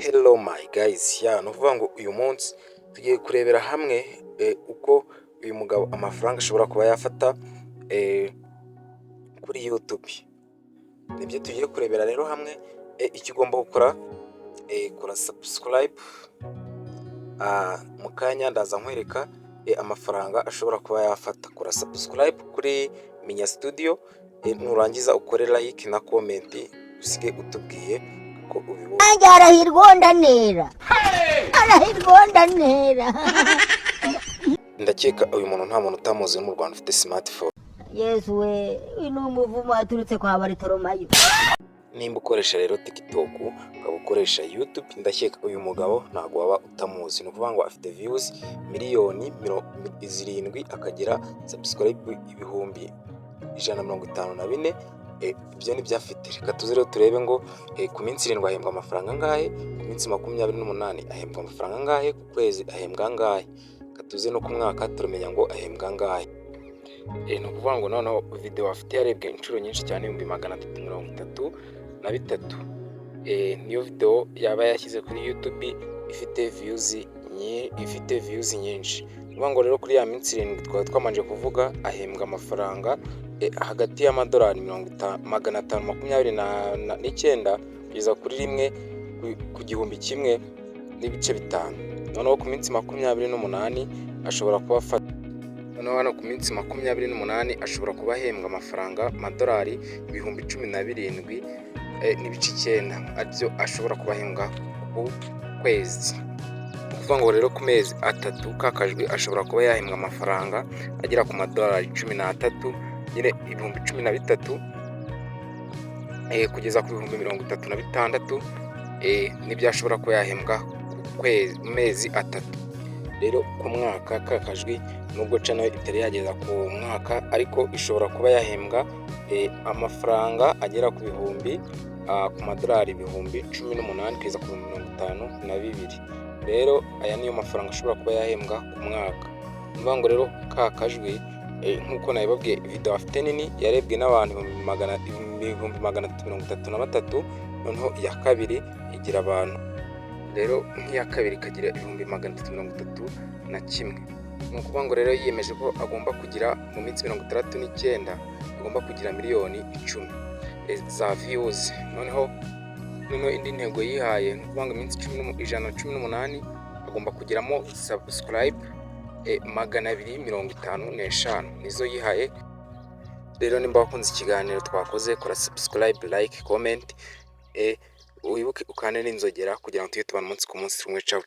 Hello my guys, ni ukuvuga ngo uyu munsi tugiye kurebera hamwe uko uyu mugabo amafaranga ashobora kuba yafata kuri YouTube. Nibyo tugiye kurebera rero hamwe. Icyo ugomba gukora, kora subscribe. Mu kanya ndaza nkwereka amafaranga ashobora kuba yafata. Kora subscribe kuri Minya Studio, nurangiza ukore like na comment, usige utubwiye ko ubibona. Arahirwa ndanera. Ndakeka uyu muntu nta muntu utamuzi mu Rwanda ufite smartphone. Yesu we, ino umuvumo aturutse kwa Baritoromayo. Nimba ukoresha rero TikTok, ukaba ukoresha YouTube, ndakeka uyu mugabo ntago waba utamuzi. Ni ukuvuga ngo afite views miliyoni 7, akagira subscribe ibihumbi 154. Ibyo ni byafite. Reka tuze rero turebe ngo ku minsi 7 ahembwa amafaranga angahe, ku minsi 28 ahembwa amafaranga angahe, ku kwezi ahembwa angahe. Reka tuze no ku mwaka turumenya ngo ahembwa angahe. Ni ukuvuga ngo noneho video afite yarebwe inshuro nyinshi cyane 333. Niyo video yaba yashyize kuri YouTube ifite views nyinshi. Ni ukuvuga ngo rero kuri ya minsi 7 twaba twamanje kuvuga ahembwa amafaranga hagati y'amadolari 529 kugeza kuri rimwe ku gihumbi kimwe n'ibice 5. Noneho ku minsi 28 ashobora kuba afata. Noneho hano ku minsi 28 ashobora kuba ahembwa amafaranga amadolari ibihumbi 17 n'ibice 9, aribyo ashobora kuba ahembwa ku kwezi. Ni ukuvuga ngo rero ku mezi 3 kakajwe ashobora kuba yahembwa amafaranga agera ku madolari 13, nyine ibihumbi 13 kugeza ku bihumbi 36. Nibyo ashobora kuba yahembwa ku mezi 3. Rero ku mwaka kakajwi, nubwo channel itari yageza ku mwaka, ariko ishobora kuba yahembwa amafaranga agera ku bihumbi ku madolari ibihumbi 18 kugeza ku 52. Rero aya niyo mafaranga ashobora kuba yahembwa ku mwaka. Nivuga ngo rero kakajwi, nkuko nabibabwiye, video afite nini yarebwe n'abantu 333. Noneho iya kabiri igira abantu, rero nk'iya kabiri ikagira 331. Ni ukuvuga ngo rero yiyemeje ko agomba kugira mu minsi 69 agomba kugira miliyoni 10 za views. Noneho indi ntego yihaye, ni ukuvuga ngo iminsi 118 agomba kugiramo subscribe 255 nizo yihaye. Rero nimba wakunze ikiganiro twakoze, kora subscribe, like, comment, wibuke ukane n'inzogera kugira ngo tujye tubana umunsi ku munsi. Ciao.